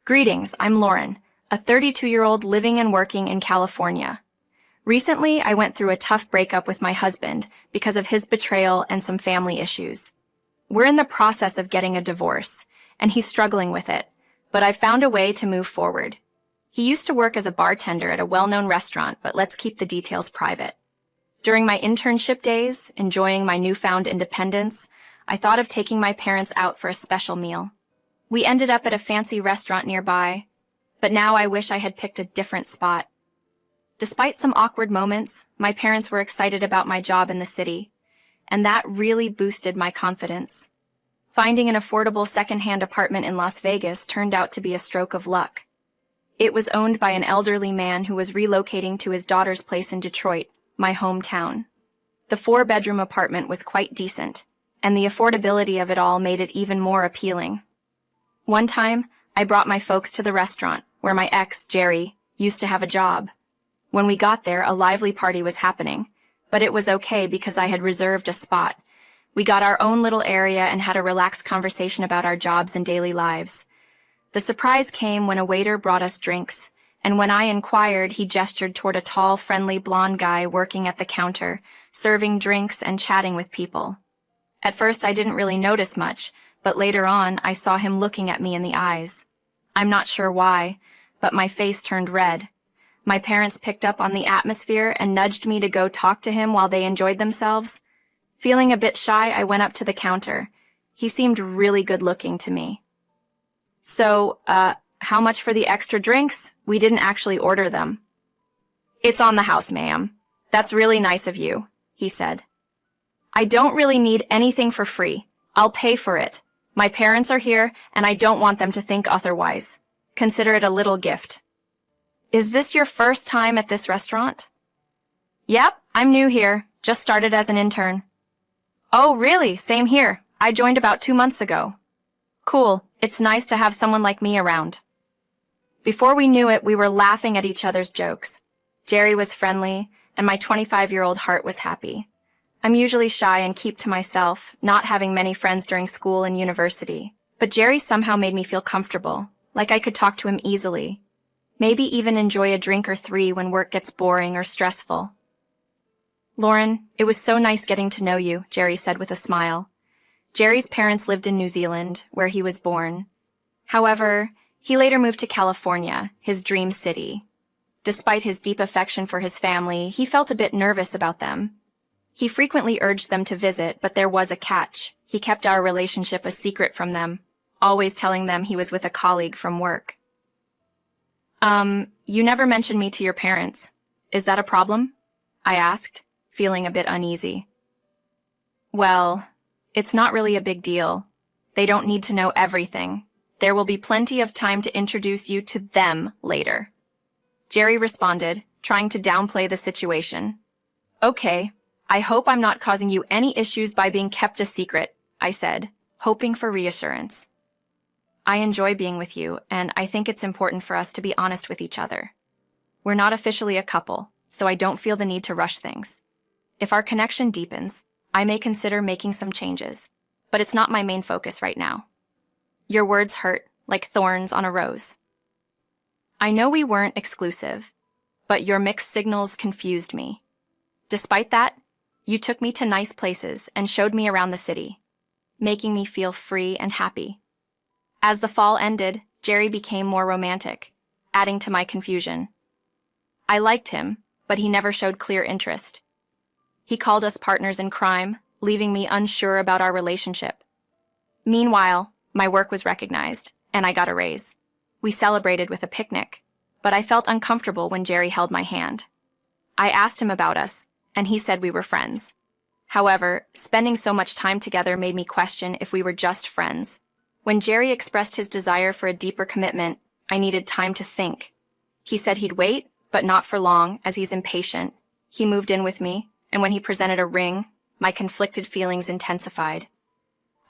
Greetings, I'm Lauren, a 32-year-old living and working in California. Recently, I went through a tough breakup with my husband because of his betrayal and some family issues. We're in the process of getting a divorce, and he's struggling with it, but I've found a way to move forward. He used to work as a bartender at a well-known restaurant, but let's keep the details private. During my internship days, enjoying my newfound independence, I thought of taking my parents out for a special meal. We ended up at a fancy restaurant nearby, but now I wish I had picked a different spot. Despite some awkward moments, my parents were excited about my job in the city, and that really boosted my confidence. Finding an affordable second-hand apartment in Las Vegas turned out to be a stroke of luck. It was owned by an elderly man who was relocating to his daughter's place in Detroit, my hometown. The 4-bedroom apartment was quite decent, and the affordability of it all made it even more appealing. One time, I brought my folks to the restaurant, where my ex, Jerry, used to have a job. When we got there, a lively party was happening, but it was okay because I had reserved a spot. We got our own little area and had a relaxed conversation about our jobs and daily lives. The surprise came when a waiter brought us drinks, and when I inquired, he gestured toward a tall, friendly blonde guy working at the counter, serving drinks and chatting with people. At first, I didn't really notice much, but later on, I saw him looking at me in the eyes. I'm not sure why, but my face turned red. My parents picked up on the atmosphere and nudged me to go talk to him while they enjoyed themselves. Feeling a bit shy, I went up to the counter. He seemed really good-looking to me. So, how much for the extra drinks? We didn't actually order them. It's on the house, ma'am. That's really nice of you, he said. I don't really need anything for free. I'll pay for it. My parents are here, and I don't want them to think otherwise. Consider it a little gift. Is this your first time at this restaurant? Yep, I'm new here. Just started as an intern. Oh, really? Same here. I joined about 2 months ago. Cool. It's nice to have someone like me around. Before we knew it, we were laughing at each other's jokes. Jerry was friendly, and my 25-year-old heart was happy. I'm usually shy and keep to myself, not having many friends during school and university. But Jerry somehow made me feel comfortable, like I could talk to him easily. Maybe even enjoy a drink or 3 when work gets boring or stressful. Lauren, it was so nice getting to know you, Jerry said with a smile. Jerry's parents lived in New Zealand, where he was born. However, he later moved to California, his dream city. Despite his deep affection for his family, he felt a bit nervous about them. He frequently urged them to visit, but there was a catch. He kept our relationship a secret from them, always telling them he was with a colleague from work. You never mentioned me to your parents. Is that a problem? I asked, feeling a bit uneasy. Well, it's not really a big deal. They don't need to know everything. There will be plenty of time to introduce you to them later. Jerry responded, trying to downplay the situation. Okay. I hope I'm not causing you any issues by being kept a secret, I said, hoping for reassurance. I enjoy being with you, and I think it's important for us to be honest with each other. We're not officially a couple, so I don't feel the need to rush things. If our connection deepens, I may consider making some changes, but it's not my main focus right now. Your words hurt, like thorns on a rose. I know we weren't exclusive, but your mixed signals confused me. Despite that, you took me to nice places and showed me around the city, making me feel free and happy. As the fall ended, Jerry became more romantic, adding to my confusion. I liked him, but he never showed clear interest. He called us partners in crime, leaving me unsure about our relationship. Meanwhile, my work was recognized, and I got a raise. We celebrated with a picnic, but I felt uncomfortable when Jerry held my hand. I asked him about us, and he said we were friends. However, spending so much time together made me question if we were just friends. When Jerry expressed his desire for a deeper commitment, I needed time to think. He said he'd wait, but not for long, as he's impatient. He moved in with me, and when he presented a ring, my conflicted feelings intensified.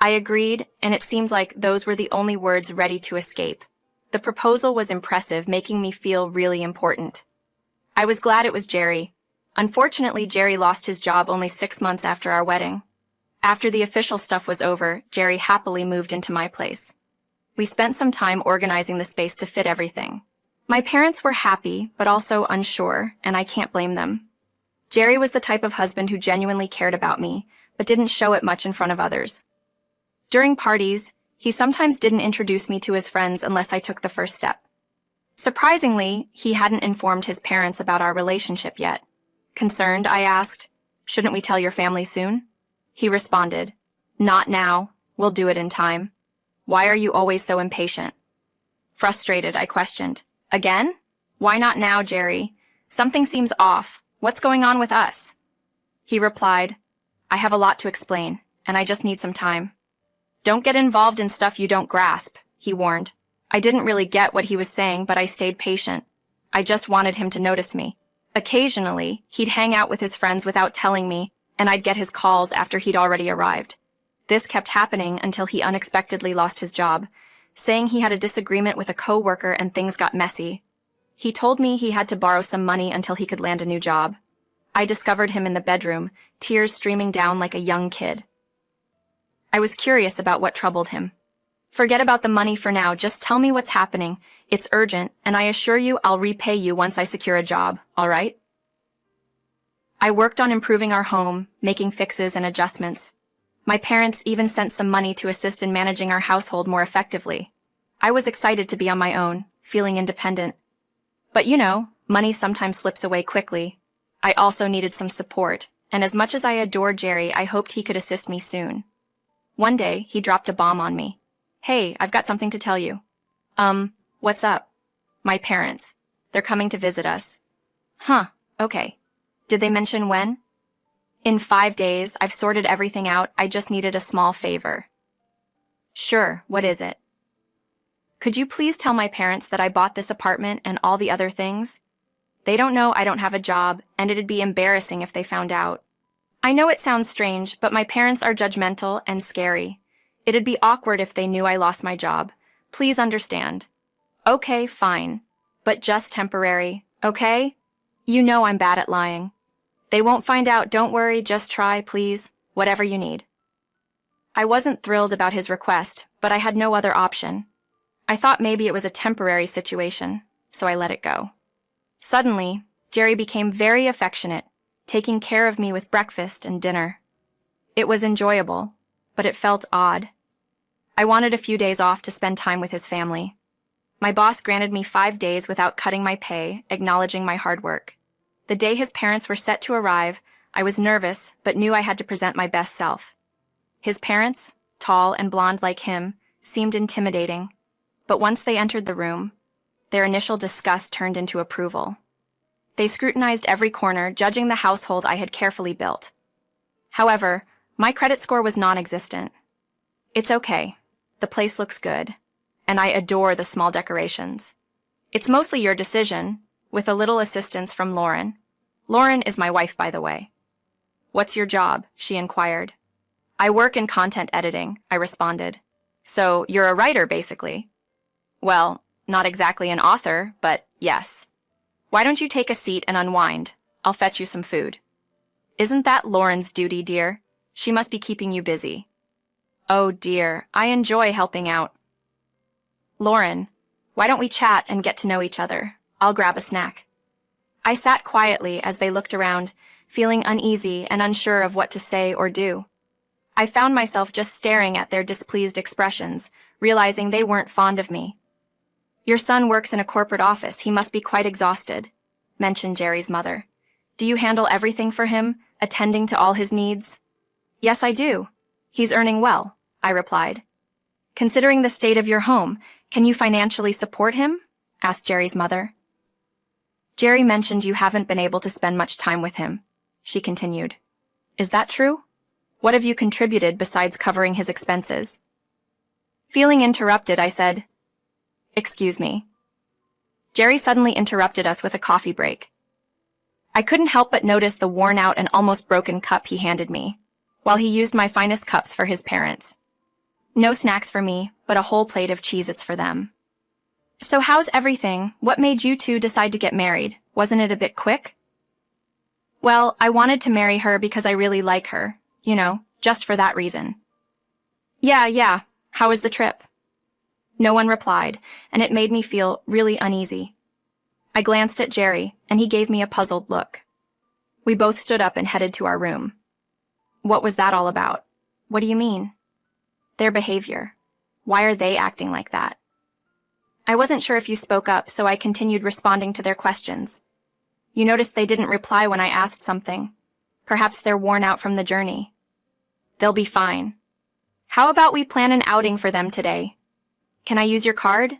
I agreed, and it seemed like those were the only words ready to escape. The proposal was impressive, making me feel really important. I was glad it was Jerry. Unfortunately, Jerry lost his job only 6 months after our wedding. After the official stuff was over, Jerry happily moved into my place. We spent some time organizing the space to fit everything. My parents were happy, but also unsure, and I can't blame them. Jerry was the type of husband who genuinely cared about me, but didn't show it much in front of others. During parties, he sometimes didn't introduce me to his friends unless I took the first step. Surprisingly, he hadn't informed his parents about our relationship yet. Concerned, I asked, "Shouldn't we tell your family soon?" He responded, "Not now. We'll do it in time. Why are you always so impatient?" Frustrated, I questioned, "Again? Why not now, Jerry? Something seems off. What's going on with us?" He replied, "I have a lot to explain, and I just need some time." "Don't get involved in stuff you don't grasp," he warned. I didn't really get what he was saying, but I stayed patient. I just wanted him to notice me. Occasionally, he'd hang out with his friends without telling me, and I'd get his calls after he'd already arrived. This kept happening until he unexpectedly lost his job, saying he had a disagreement with a coworker and things got messy. He told me he had to borrow some money until he could land a new job. I discovered him in the bedroom, tears streaming down like a young kid. I was curious about what troubled him. "Forget about the money for now, just tell me what's happening. It's urgent, and I assure you I'll repay you once I secure a job, all right?" I worked on improving our home, making fixes and adjustments. My parents even sent some money to assist in managing our household more effectively. I was excited to be on my own, feeling independent. But money sometimes slips away quickly. I also needed some support, and as much as I adored Jerry, I hoped he could assist me soon. One day, he dropped a bomb on me. "Hey, I've got something to tell you." What's up?" "My parents. They're coming to visit us." "Huh, okay. Did they mention when?" "In 5 days, I've sorted everything out, I just needed a small favor." "Sure, what is it?" "Could you please tell my parents that I bought this apartment and all the other things? They don't know I don't have a job, and it'd be embarrassing if they found out. I know it sounds strange, but my parents are judgmental and scary. It'd be awkward if they knew I lost my job. Please understand." "Okay, fine. But just temporary, okay? You know I'm bad at lying. They won't find out, don't worry, just try, please. Whatever you need." I wasn't thrilled about his request, but I had no other option. I thought maybe it was a temporary situation, so I let it go. Suddenly, Jerry became very affectionate, taking care of me with breakfast and dinner. It was enjoyable, but it felt odd. I wanted a few days off to spend time with his family. My boss granted me 5 days without cutting my pay, acknowledging my hard work. The day his parents were set to arrive, I was nervous, but knew I had to present my best self. His parents, tall and blonde like him, seemed intimidating, but once they entered the room, their initial disgust turned into approval. They scrutinized every corner, judging the household I had carefully built. However, my credit score was non-existent. "It's okay. The place looks good, and I adore the small decorations. It's mostly your decision, with a little assistance from Lauren. Lauren is my wife, by the way." "What's your job?" she inquired. "I work in content editing," I responded. "So you're a writer, basically?" "Well, not exactly an author, but yes." "Why don't you take a seat and unwind? I'll fetch you some food." "Isn't that Lauren's duty, dear? She must be keeping you busy." "Oh dear, I enjoy helping out." "Lauren, why don't we chat and get to know each other? I'll grab a snack." I sat quietly as they looked around, feeling uneasy and unsure of what to say or do. I found myself just staring at their displeased expressions, realizing they weren't fond of me. "Your son works in a corporate office. He must be quite exhausted," mentioned Jerry's mother. "Do you handle everything for him, attending to all his needs?" "Yes, I do. He's earning well," I replied. "Considering the state of your home, can you financially support him?" asked Jerry's mother. "Jerry mentioned you haven't been able to spend much time with him," she continued. "Is that true? What have you contributed besides covering his expenses?" Feeling interrupted, I said, "Excuse me." Jerry suddenly interrupted us with a coffee break. I couldn't help but notice the worn-out and almost broken cup he handed me, while he used my finest cups for his parents. No snacks for me, but a whole plate of Cheez-Its for them. "So how's everything? What made you two decide to get married? Wasn't it a bit quick?" "Well, I wanted to marry her because I really like her. Just for that reason." Yeah. How was the trip?" No one replied, and it made me feel really uneasy. I glanced at Jerry, and he gave me a puzzled look. We both stood up and headed to our room. What was that all about? What do you mean? Their behavior. Why are they acting like that? I wasn't sure if you spoke up, so I continued responding to their questions. You noticed they didn't reply when I asked something. Perhaps they're worn out from the journey. They'll be fine. How about we plan an outing for them today? Can I use your card?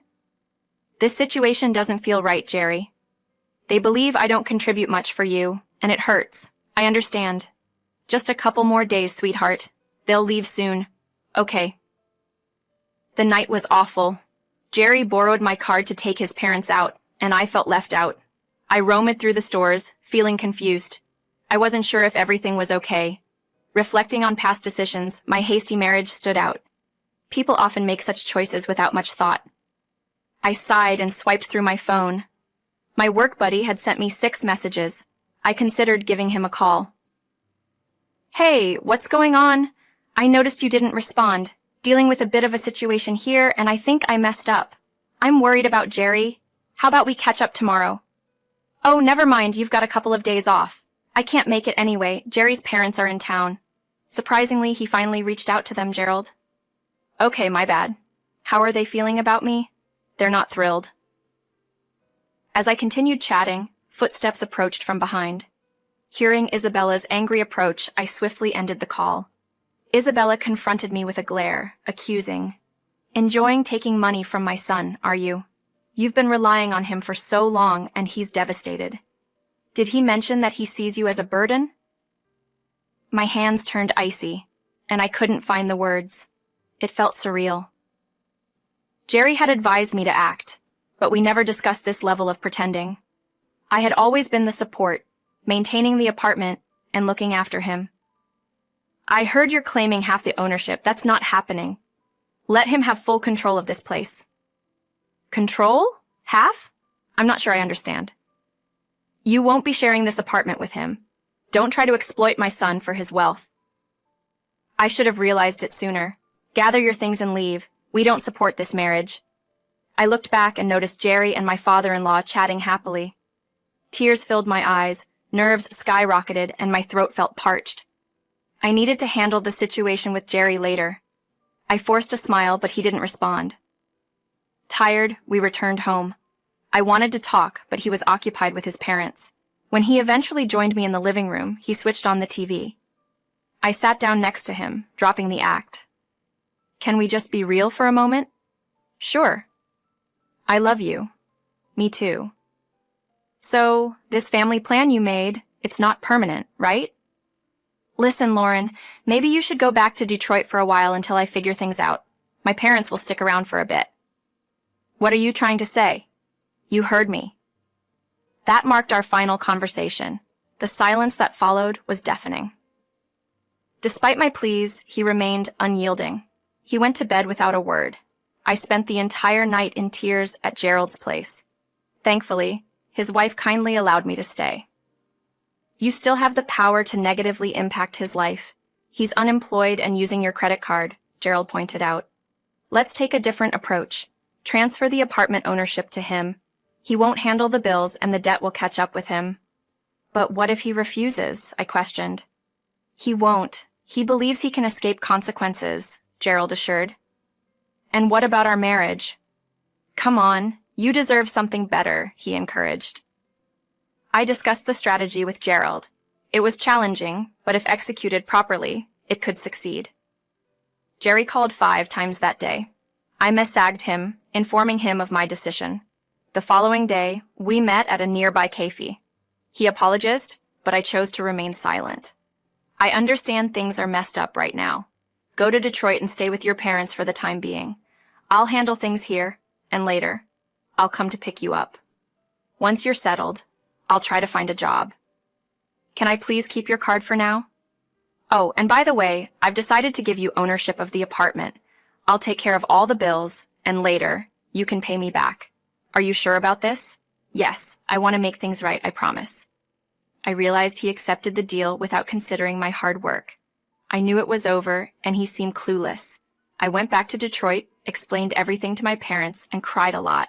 This situation doesn't feel right, Jerry. They believe I don't contribute much for you, and it hurts. I understand. Just a couple more days, sweetheart. They'll leave soon. Okay. The night was awful. Jerry borrowed my card to take his parents out, and I felt left out. I roamed through the stores, feeling confused. I wasn't sure if everything was okay. Reflecting on past decisions, my hasty marriage stood out. People often make such choices without much thought. I sighed and swiped through my phone. My work buddy had sent me 6 messages. I considered giving him a call. Hey, what's going on? I noticed you didn't respond. Dealing with a bit of a situation here, and I think I messed up. I'm worried about Jerry. How about we catch up tomorrow? Oh, never mind, you've got a couple of days off. I can't make it anyway. Jerry's parents are in town. Surprisingly, he finally reached out to them, Gerald. Okay, my bad. How are they feeling about me? They're not thrilled. As I continued chatting, footsteps approached from behind. Hearing Isabella's angry approach, I swiftly ended the call. Isabella confronted me with a glare, accusing. Enjoying taking money from my son, are you? You've been relying on him for so long, and he's devastated. Did he mention that he sees you as a burden? My hands turned icy, and I couldn't find the words. It felt surreal. Jerry had advised me to act, but we never discussed this level of pretending. I had always been the support, maintaining the apartment and looking after him. I heard you're claiming half the ownership. That's not happening. Let him have full control of this place. Control? Half? I'm not sure I understand. You won't be sharing this apartment with him. Don't try to exploit my son for his wealth. I should have realized it sooner. Gather your things and leave. We don't support this marriage. I looked back and noticed Jerry and my father-in-law chatting happily. Tears filled my eyes, nerves skyrocketed, and my throat felt parched. I needed to handle the situation with Jerry later. I forced a smile, but he didn't respond. Tired, we returned home. I wanted to talk, but he was occupied with his parents. When he eventually joined me in the living room, he switched on the TV. I sat down next to him, dropping the act. Can we just be real for a moment? Sure. I love you. Me too. So, this family plan you made, it's not permanent, right? Listen, Lauren, maybe you should go back to Detroit for a while until I figure things out. My parents will stick around for a bit. What are you trying to say? You heard me. That marked our final conversation. The silence that followed was deafening. Despite my pleas, he remained unyielding. He went to bed without a word. I spent the entire night in tears at Gerald's place. Thankfully, his wife kindly allowed me to stay. You still have the power to negatively impact his life. He's unemployed and using your credit card, Gerald pointed out. Let's take a different approach. Transfer the apartment ownership to him. He won't handle the bills and the debt will catch up with him. But what if he refuses? I questioned. He won't. He believes he can escape consequences, Gerald assured. And what about our marriage? Come on, you deserve something better, he encouraged. I discussed the strategy with Gerald. It was challenging, but if executed properly, it could succeed. Jerry called 5 times that day. I messagged him, informing him of my decision. The following day, we met at a nearby cafe. He apologized, but I chose to remain silent. I understand things are messed up right now. Go to Detroit and stay with your parents for the time being. I'll handle things here, and later, I'll come to pick you up. Once you're settled, I'll try to find a job. Can I please keep your card for now? Oh, and by the way, I've decided to give you ownership of the apartment. I'll take care of all the bills, and later, you can pay me back. Are you sure about this? Yes, I want to make things right, I promise. I realized he accepted the deal without considering my hard work. I knew it was over, and he seemed clueless. I went back to Detroit, explained everything to my parents, and cried a lot.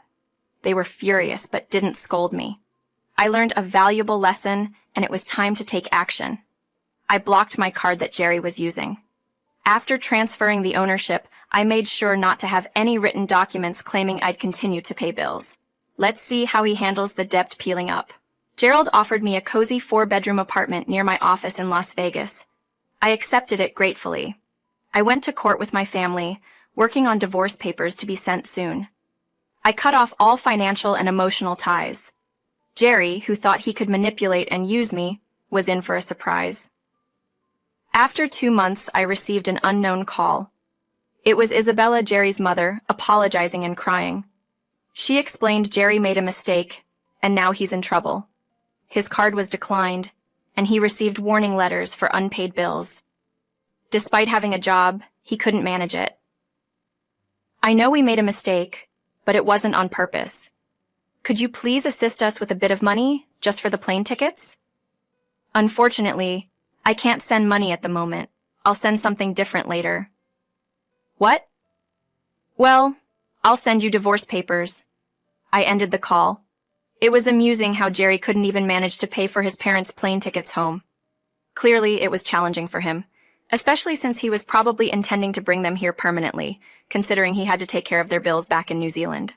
They were furious but didn't scold me. I learned a valuable lesson, and it was time to take action. I blocked my card that Jerry was using. After transferring the ownership, I made sure not to have any written documents claiming I'd continue to pay bills. Let's see how he handles the debt peeling up. Gerald offered me a cozy 4-bedroom apartment near my office in Las Vegas. I accepted it gratefully. I went to court with my family, working on divorce papers to be sent soon. I cut off all financial and emotional ties. Jerry, who thought he could manipulate and use me, was in for a surprise. After 2 months, I received an unknown call. It was Isabella, Jerry's mother, apologizing and crying. She explained Jerry made a mistake, and now he's in trouble. His card was declined, and he received warning letters for unpaid bills. Despite having a job, he couldn't manage it. I know we made a mistake, but it wasn't on purpose. Could you please assist us with a bit of money, just for the plane tickets? Unfortunately, I can't send money at the moment. I'll send something different later. What? Well, I'll send you divorce papers. I ended the call. It was amusing how Jerry couldn't even manage to pay for his parents' plane tickets home. Clearly, it was challenging for him, especially since he was probably intending to bring them here permanently, considering he had to take care of their bills back in New Zealand.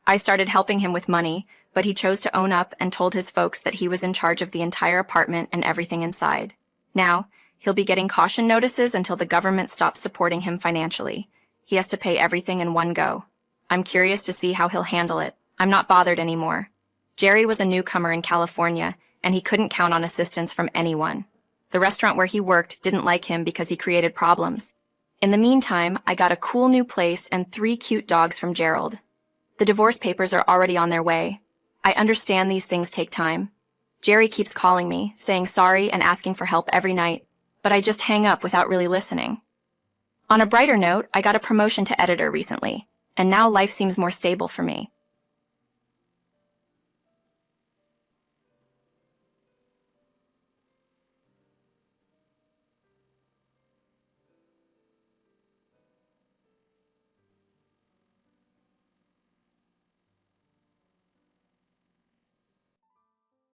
I started helping him with money, but he chose to own up and told his folks that he was in charge of the entire apartment and everything inside. Now, he'll be getting caution notices until the government stops supporting him financially. He has to pay everything in one go. I'm curious to see how he'll handle it. I'm not bothered anymore. Jerry was a newcomer in California, and he couldn't count on assistance from anyone. The restaurant where he worked didn't like him because he created problems. In the meantime, I got a cool new place and 3 cute dogs from Gerald. The divorce papers are already on their way. I understand these things take time. Jerry keeps calling me, saying sorry and asking for help every night, but I just hang up without really listening. On a brighter note, I got a promotion to editor recently, and now life seems more stable for me.